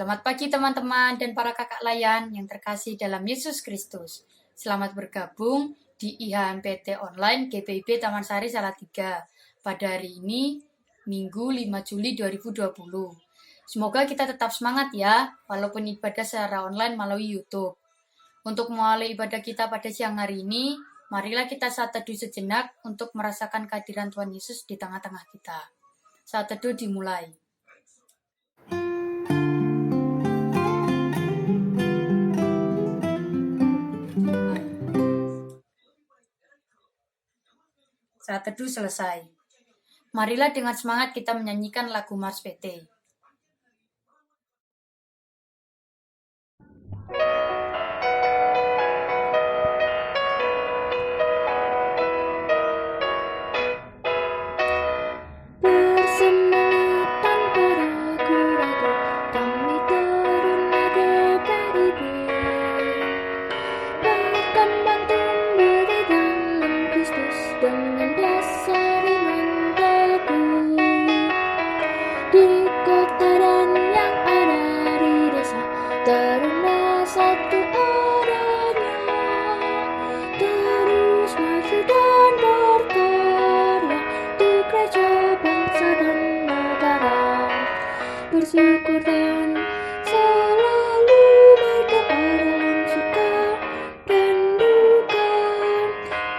Selamat pagi teman-teman dan para kakak layan yang terkasih dalam Yesus Kristus. Selamat bergabung di IHMPT Online GPIB Taman Sari Salatiga pada hari ini, Minggu 5 Juli 2020. Semoga kita tetap semangat ya, walaupun ibadah secara online melalui YouTube. Untuk memulai ibadah kita pada siang hari ini, marilah kita saat teduh sejenak untuk merasakan kehadiran Tuhan Yesus di tengah-tengah kita. Saat teduh dimulai. Saat teduh selesai. Marilah dengan semangat kita menyanyikan lagu Mars PT. Bersyukur dan selalu berdoa dalam suka dan duka.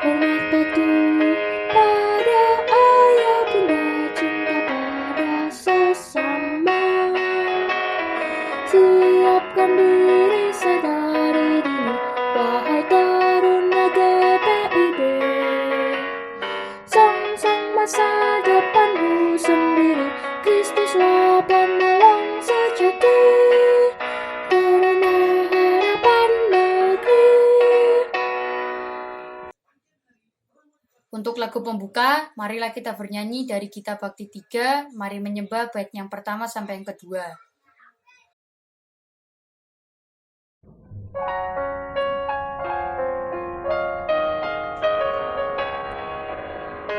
Hormat patuh pada ayah bunda, cinta pada sesama. Siapkan diri sadari diri, wahai taruna GPIB. Sang masa depanmu sendiri, Kristuslah penolong sejati, karena harapan negeri. Untuk lagu pembuka, marilah kita bernyanyi dari Kitab Bakti 3, mari menyembah bait yang pertama sampai yang kedua.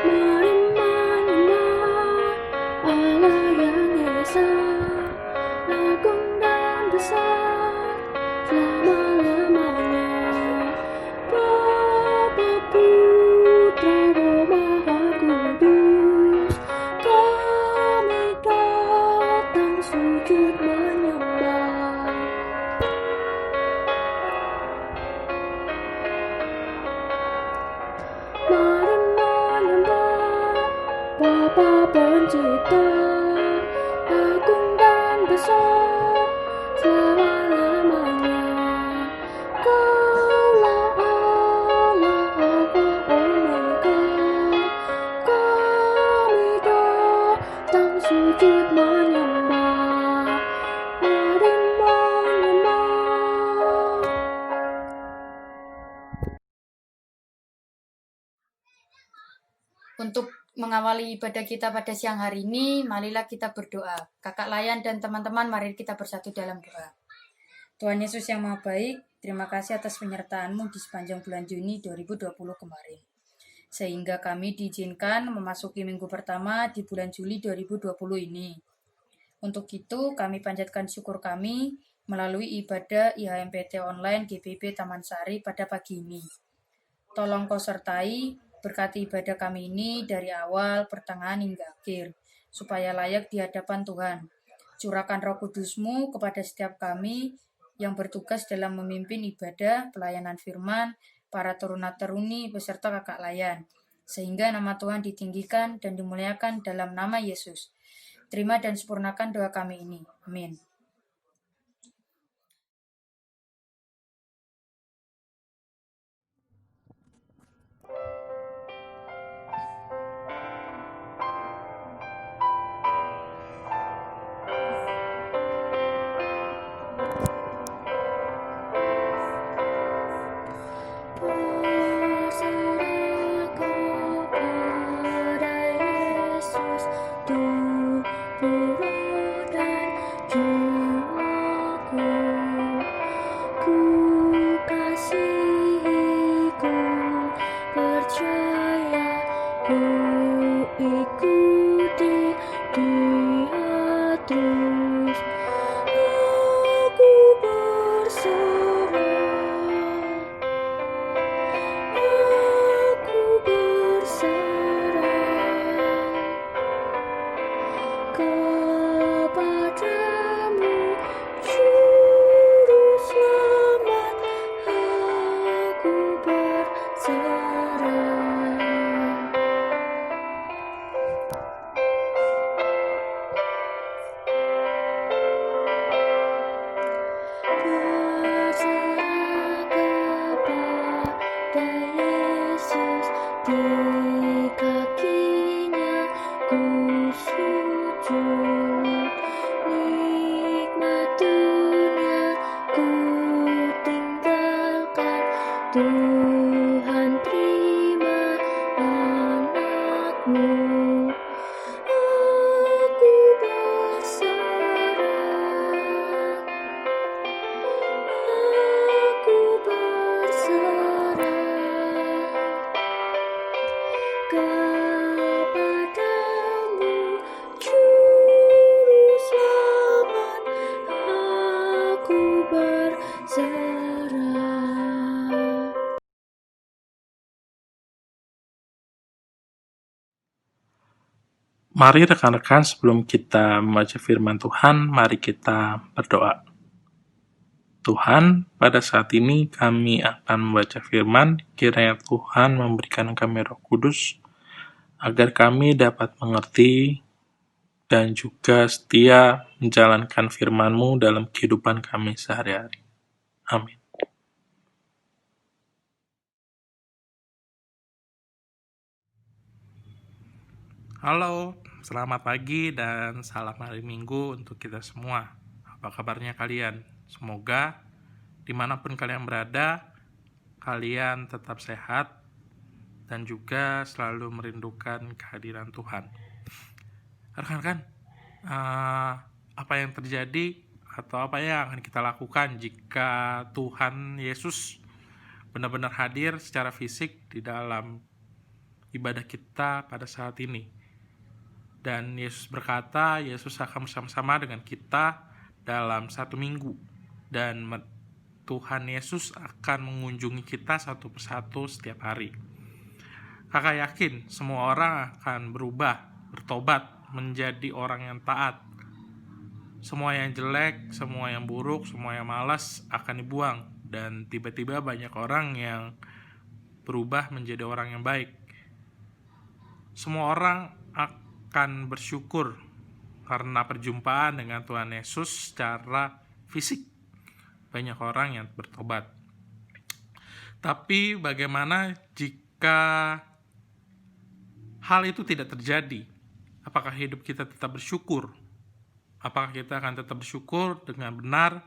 Mari menyembah Allah yang esa, agung dan besar selama-lamanya. Bapa, Putra, Roh Maha Kudus, kami datang sujud menyembah. Mari menyembah Bapa Pencipta, agung dan besar selama-lamanya. Kaulah Allah, Alfa Omega, kami datang sujud menyembah. Mari menyembah. Untuk mengawali ibadah kita pada siang hari ini, marilah kita berdoa. Kakak layan dan teman-teman, mari kita bersatu dalam doa. Tuhan Yesus yang Maha Baik, terima kasih atas penyertaan-Mu di sepanjang bulan Juni 2020 kemarin. Sehingga kami diizinkan memasuki minggu pertama di bulan Juli 2020 ini. Untuk itu, kami panjatkan syukur kami melalui ibadah IHMPT Online GPIB Taman Sari pada pagi ini. Tolong Kau sertai, berkati ibadah kami ini dari awal, pertengahan hingga akhir, supaya layak di hadapan Tuhan. Curahkan Roh Kudus-Mu kepada setiap kami yang bertugas dalam memimpin ibadah, pelayanan firman, para teruna-teruni beserta kakak layan, sehingga nama Tuhan ditinggikan dan dimuliakan dalam nama Yesus. Terima dan sempurnakan doa kami ini. Amin. Berserah kepada Yesus, tubuh, roh, dan jiwaku. Ku kasihi, ku percaya, ku ikuti Dia terus. di kakinya ku sujud, nikmat dunia ku tinggalkan. Tuhan, terima anakmu. Aku berserah, aku berserah kepadamu, Juru Selamat. Aku berserah. Mari rekan-rekan, sebelum kita membaca firman Tuhan, mari kita berdoa. Tuhan, pada saat ini kami akan membaca firman, kiranya Tuhan memberikan kami Roh Kudus, agar kami dapat mengerti dan juga setia menjalankan firman-Mu dalam kehidupan kami sehari-hari. Amin. Halo, selamat pagi dan salam hari Minggu untuk kita semua. Apa kabarnya kalian? Semoga dimanapun kalian berada, kalian tetap sehat dan juga selalu merindukan kehadiran Tuhan. Rekan-rekan, apa yang terjadi atau apa yang akan kita lakukan jika Tuhan Yesus benar-benar hadir secara fisik di dalam ibadah kita pada saat ini? Dan Yesus berkata, Yesus akan bersama-sama dengan kita dalam 1 minggu. Dan Tuhan Yesus akan mengunjungi kita satu persatu setiap hari. Kakak yakin semua orang akan berubah, bertobat, menjadi orang yang taat. Semua yang jelek, semua yang buruk, semua yang malas akan dibuang. Dan tiba-tiba banyak orang yang berubah menjadi orang yang baik. Semua orang akan bersyukur karena perjumpaan dengan Tuhan Yesus secara fisik. Banyak orang yang bertobat. Tapi bagaimana jika hal itu tidak terjadi? Apakah hidup kita tetap bersyukur? Apakah kita akan tetap bersyukur dengan benar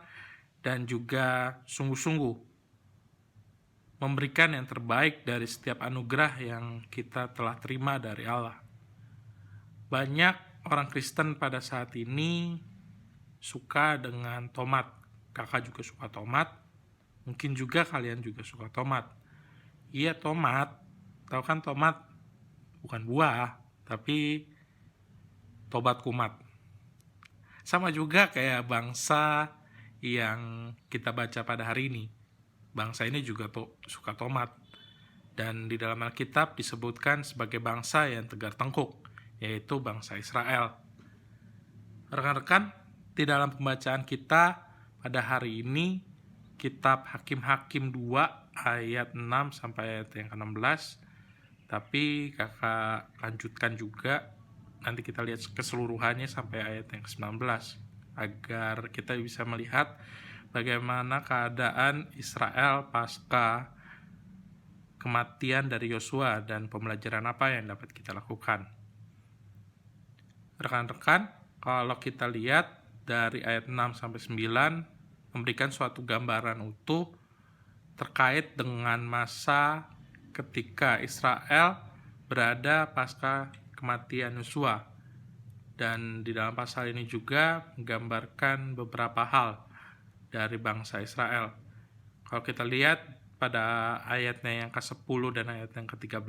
dan juga sungguh-sungguh memberikan yang terbaik dari setiap anugerah yang kita telah terima dari Allah? Banyak orang Kristen pada saat ini suka dengan tomat. Kakak juga suka tomat. Mungkin juga kalian juga suka tomat. Iya, tomat. Tahu kan tomat bukan buah, tapi tobat kumat. Sama juga kayak bangsa yang kita baca pada hari ini. Bangsa ini juga suka tomat. Dan di dalam Alkitab disebutkan sebagai bangsa yang tegar tengkuk, yaitu bangsa Israel. Rekan-rekan, di dalam pembacaan kita pada hari ini, kitab Hakim-Hakim 2 ayat 6 sampai ayat yang ke-16. Tapi kakak lanjutkan juga, nanti kita lihat keseluruhannya sampai ayat yang ke-19, agar kita bisa melihat bagaimana keadaan Israel pasca kematian dari Yosua dan pembelajaran apa yang dapat kita lakukan. Rekan-rekan, kalau kita lihat dari ayat 6 sampai 9 memberikan suatu gambaran utuh terkait dengan masa ketika Israel berada pasca kematian Yosua. Dan di dalam pasal ini juga menggambarkan beberapa hal dari bangsa Israel. Kalau kita lihat pada ayatnya yang ke-10 dan ayat yang ke-13,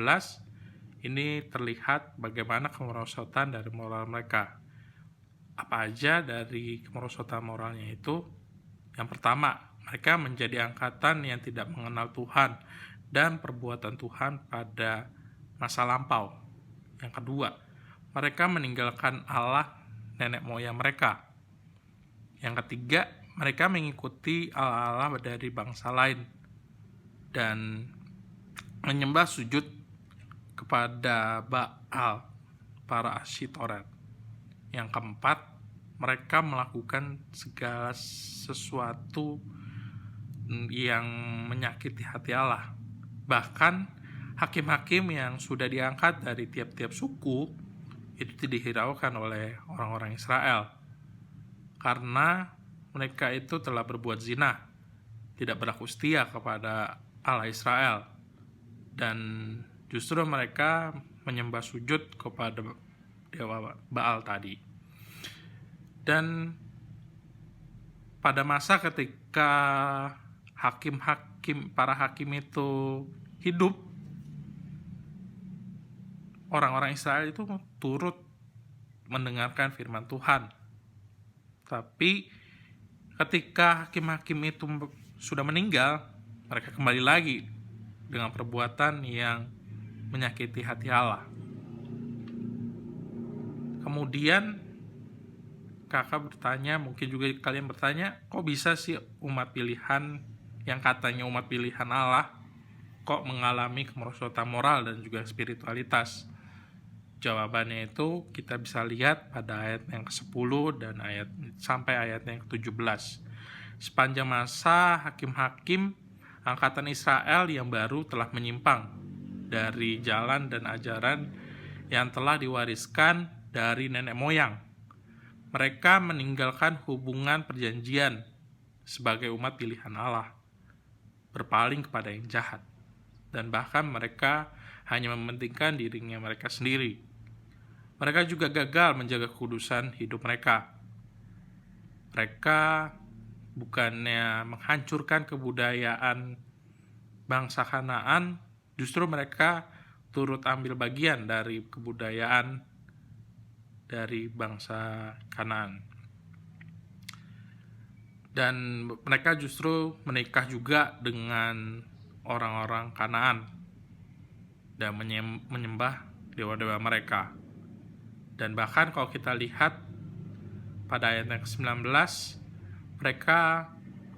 ini terlihat bagaimana kemerosotan dari moral mereka. Apa aja dari kemerosotan moralnya itu? Yang pertama, mereka menjadi angkatan yang tidak mengenal Tuhan dan perbuatan Tuhan pada masa lampau. Yang kedua, mereka meninggalkan Allah nenek moyang mereka. Yang ketiga, mereka mengikuti Allah-Allah dari bangsa lain dan menyembah sujud kepada Baal, para Asyitoret. Yang keempat, mereka melakukan segala sesuatu yang menyakiti hati Allah. Bahkan hakim-hakim yang sudah diangkat dari tiap-tiap suku itu tidak dihiraukan oleh orang-orang Israel, karena mereka itu telah berbuat zina, tidak berlaku setia kepada Allah Israel, dan justru mereka menyembah sujud kepada dewa Baal tadi. Dan pada masa ketika para hakim itu hidup, orang-orang Israel itu turut mendengarkan firman Tuhan. Tapi ketika hakim-hakim itu sudah meninggal, mereka kembali lagi dengan perbuatan yang menyakiti hati Allah. Kemudian kakak bertanya, mungkin juga kalian bertanya, kok bisa sih umat pilihan yang katanya umat pilihan Allah kok mengalami kemerosotan moral dan juga spiritualitas? Jawabannya itu kita bisa lihat pada ayat yang ke-10 dan sampai ayat yang ke-17. Sepanjang masa hakim-hakim angkatan Israel yang baru telah menyimpang dari jalan dan ajaran yang telah diwariskan dari nenek moyang. Mereka meninggalkan hubungan perjanjian sebagai umat pilihan Allah, berpaling kepada yang jahat, dan bahkan mereka hanya mementingkan dirinya mereka sendiri. Mereka juga gagal menjaga kekudusan hidup mereka. Mereka bukannya menghancurkan kebudayaan bangsa Kanaan, justru mereka turut ambil bagian dari kebudayaan dari bangsa Kanaan. Dan mereka justru menikah juga dengan orang-orang Kanaan dan menyembah dewa-dewa mereka. Dan bahkan kalau kita lihat pada ayat yang ke-19, mereka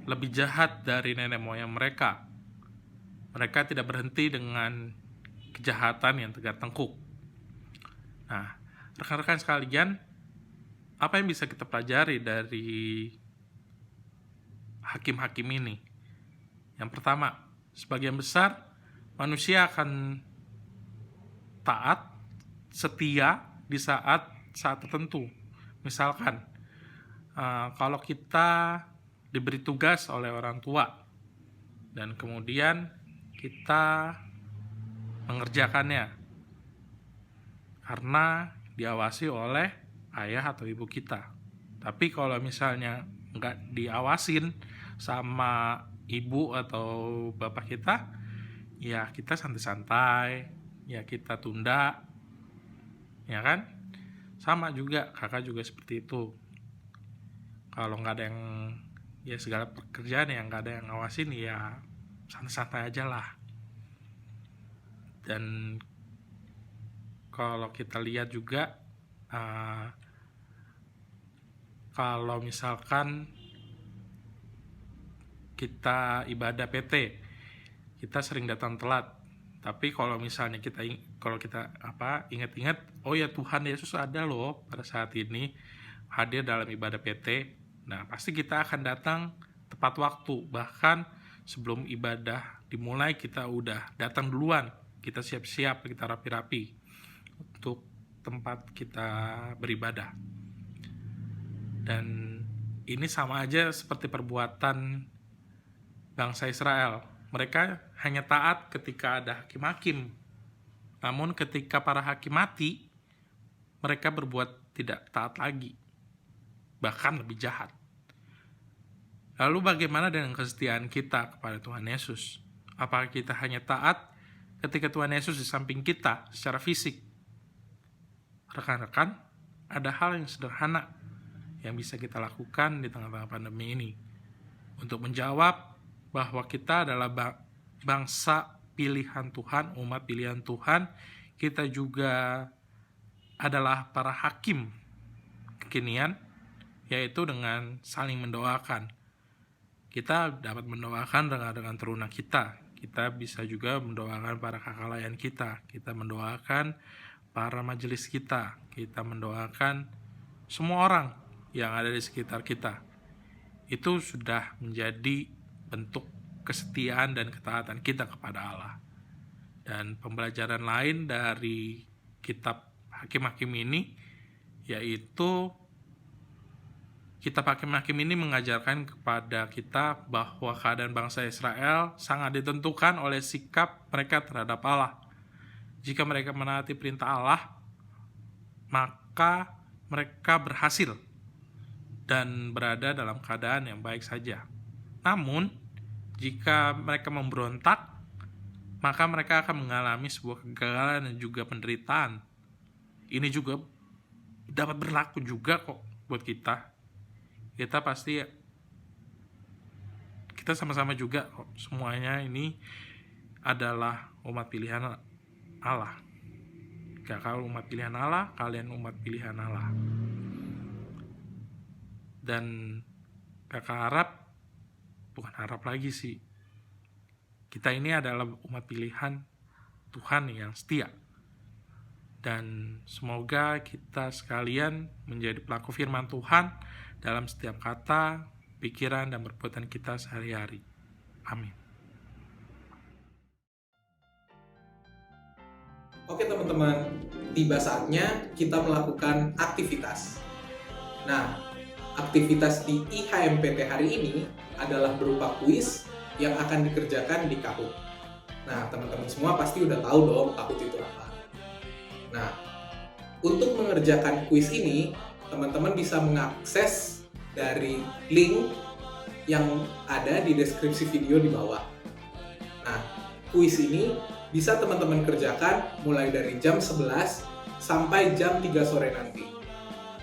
lebih jahat dari nenek moyang mereka. Mereka tidak berhenti dengan kejahatan yang tegak tengkuk. Nah, rekan-rekan sekalian, apa yang bisa kita pelajari dari hakim-hakim ini? Yang pertama, sebagian besar manusia akan taat, setia di saat tertentu. Misalkan, kalau kita diberi tugas oleh orang tua dan kemudian kita mengerjakannya karena diawasi oleh ayah atau ibu kita. Tapi kalau misalnya nggak diawasin sama ibu atau bapak kita, ya kita santai-santai, ya kita tunda, ya kan? Sama juga, kakak juga seperti itu. Kalau nggak ada yang, ya segala pekerjaan yang nggak ada yang ngawasin, ya santai-santai aja lah. Dan kalau kita lihat juga, kalau misalkan kita ibadah PT, kita sering datang telat. Tapi kalau misalnya kita ingat-ingat, oh ya Tuhan Yesus ada loh pada saat ini hadir dalam ibadah PT. Nah, pasti kita akan datang tepat waktu. Bahkan sebelum ibadah dimulai kita udah datang duluan. Kita siap-siap, kita rapi-rapi untuk tempat kita beribadah. Dan ini sama aja seperti perbuatan bangsa Israel. Mereka hanya taat ketika ada hakim-hakim. Namun ketika para hakim mati, mereka berbuat tidak taat lagi, bahkan lebih jahat. Lalu bagaimana dengan kesetiaan kita kepada Tuhan Yesus? Apakah kita hanya taat ketika Tuhan Yesus di samping kita secara fisik? Rekan-rekan, ada hal yang sederhana yang bisa kita lakukan di tengah-tengah pandemi ini untuk menjawab bahwa kita adalah bangsa pilihan Tuhan, umat pilihan Tuhan. Kita juga adalah para hakim kekinian, yaitu dengan saling mendoakan. Kita dapat mendoakan dengan teruna kita. Kita bisa juga mendoakan para kakak layan kita. Kita mendoakan para majelis kita. Kita mendoakan semua orang yang ada di sekitar kita. Itu sudah menjadi bentuk kesetiaan dan ketaatan kita kepada Allah. Dan pembelajaran lain dari kitab Hakim-Hakim ini yaitu kitab Hakim-Hakim ini mengajarkan kepada kita bahwa keadaan bangsa Israel sangat ditentukan oleh sikap mereka terhadap Allah. Jika mereka menaati perintah Allah, maka mereka berhasil dan berada dalam keadaan yang baik saja. Namun, jika mereka memberontak, maka mereka akan mengalami sebuah kegagalan dan juga penderitaan. Ini juga dapat berlaku juga kok buat kita. Kita sama-sama juga kok. Semuanya ini adalah umat pilihan Allah. Kalau umat pilihan Allah, kalian umat pilihan Allah. Dan kakak bukan harap lagi sih, kita ini adalah umat pilihan Tuhan yang setia. Dan semoga kita sekalian menjadi pelaku firman Tuhan dalam setiap kata, pikiran, dan perbuatan kita sehari-hari. Amin. Oke teman-teman, tiba saatnya kita melakukan aktivitas. Nah, aktivitas di IHMPT hari ini adalah berupa kuis yang akan dikerjakan di Kahoot. Nah, teman-teman semua pasti udah tahu dong Kahoot itu apa. Nah, untuk mengerjakan kuis ini, teman-teman bisa mengakses dari link yang ada di deskripsi video di bawah. Nah, kuis ini bisa teman-teman kerjakan mulai dari jam 11 sampai jam 3 sore nanti.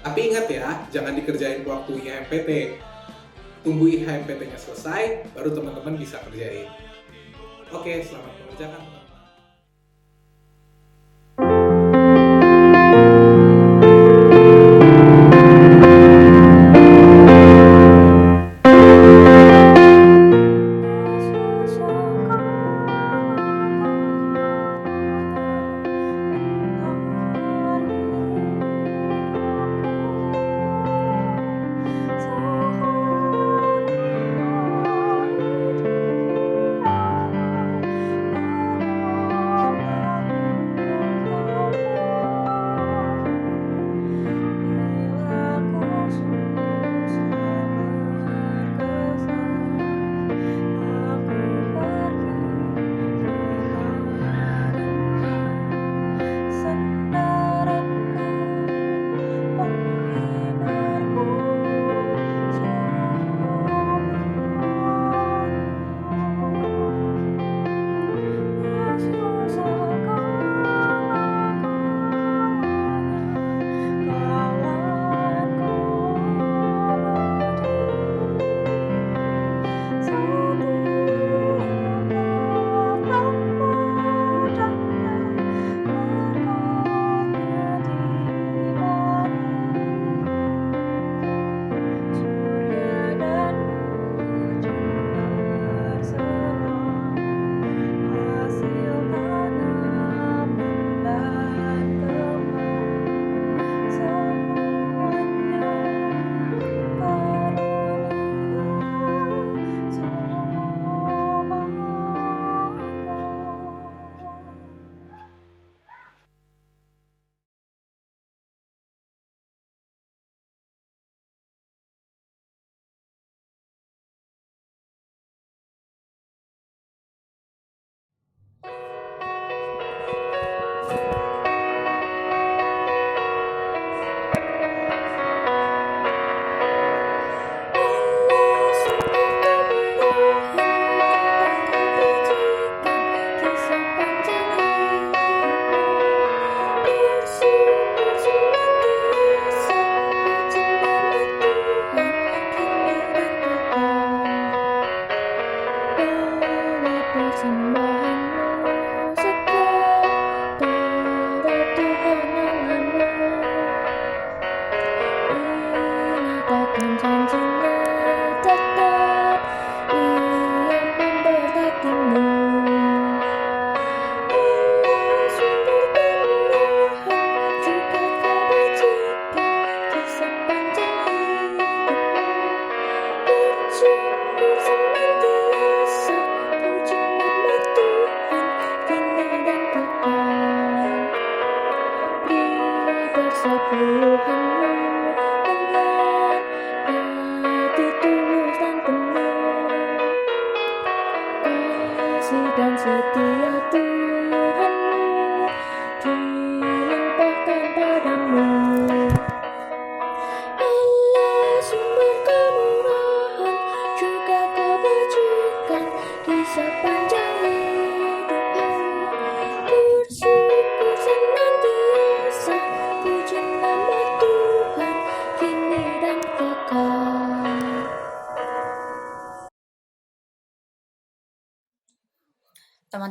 Tapi ingat ya, jangan dikerjain waktu IHMPT. Tunggu IHMPT-nya selesai, baru teman-teman bisa kerjain. Oke, selamat mengerjakan teman-teman.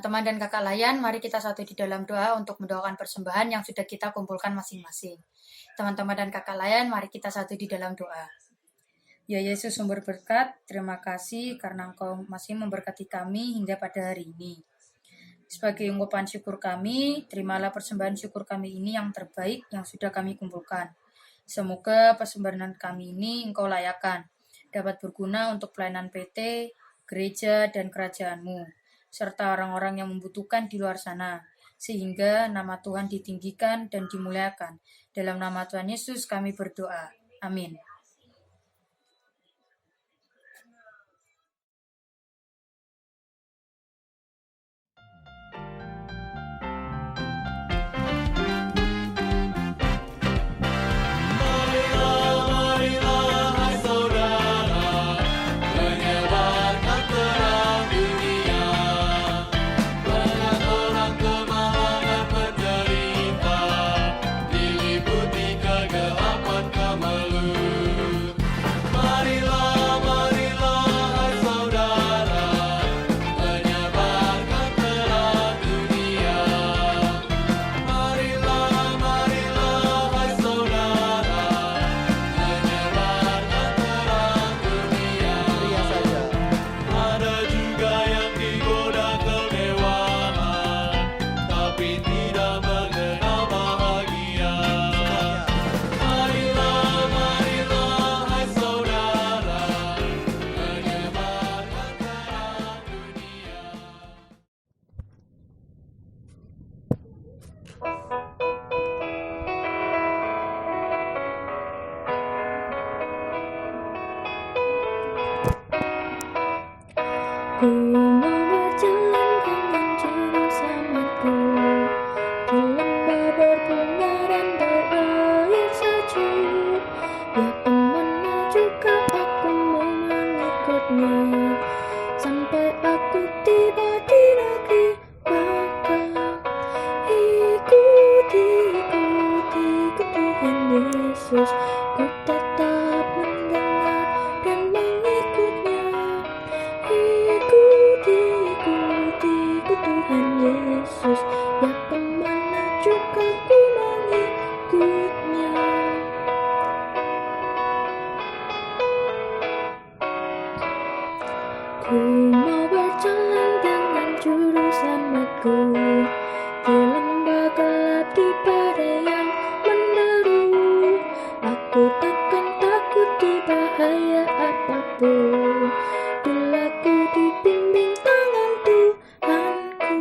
Teman-teman dan kakak layan, mari kita satu di dalam doa untuk mendoakan persembahan yang sudah kita kumpulkan masing-masing. Teman-teman dan kakak layan, mari kita satu di dalam doa. Ya Yesus sumber berkat, terima kasih karena Engkau masih memberkati kami hingga pada hari ini. Sebagai ungkapan syukur kami, terimalah persembahan syukur kami ini yang terbaik yang sudah kami kumpulkan. Semoga persembahan kami ini Engkau layakan, dapat berguna untuk pelayanan PT, gereja, dan kerajaan-Mu, serta orang-orang yang membutuhkan di luar sana, sehingga nama Tuhan ditinggikan dan dimuliakan. Dalam nama Tuhan Yesus kami berdoa. Amin. Ku mau berjalan dengan juru selamatku di lembah berbunga dan berair sejuk. Dia teman menunjukkan aku mau mengikutnya sampai aku tiba di negeri bakal. Ikuti Tuhan Yesus, ku tetap mendengar dan mengikutnya. Ikuti Tuhan Yesus, ya kemana juga ku mengikutnya. Ku mau berjalan dengan juru selamatku di lembah gelap di badai yang menderu. Aku takkan takut di bahaya apapun, bila ku dibimbing tangan Tuhanku.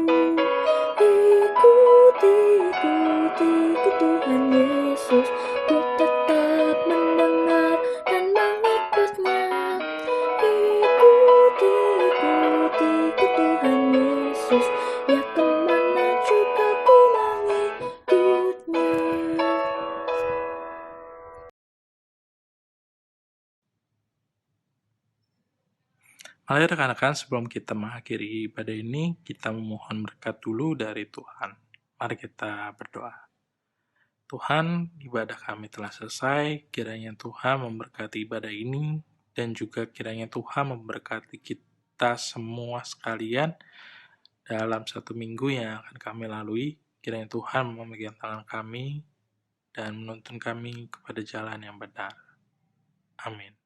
Ikuti Tuhan Yesus, ku tetap mendengar dan mengikutnya. Ikuti Tuhan Yesus, ya kemana juga ku mengikutnya. Mari rekan-rekan, sebelum kita mengakhiri ibadah ini, kita memohon berkat dulu dari Tuhan. Mari kita berdoa. Tuhan, ibadah kami telah selesai. Kiranya Tuhan memberkati ibadah ini, dan juga kiranya Tuhan memberkati kita semua sekalian dalam satu minggu yang akan kami lalui. Kiranya Tuhan memegang tangan kami dan menuntun kami kepada jalan yang benar. Amin.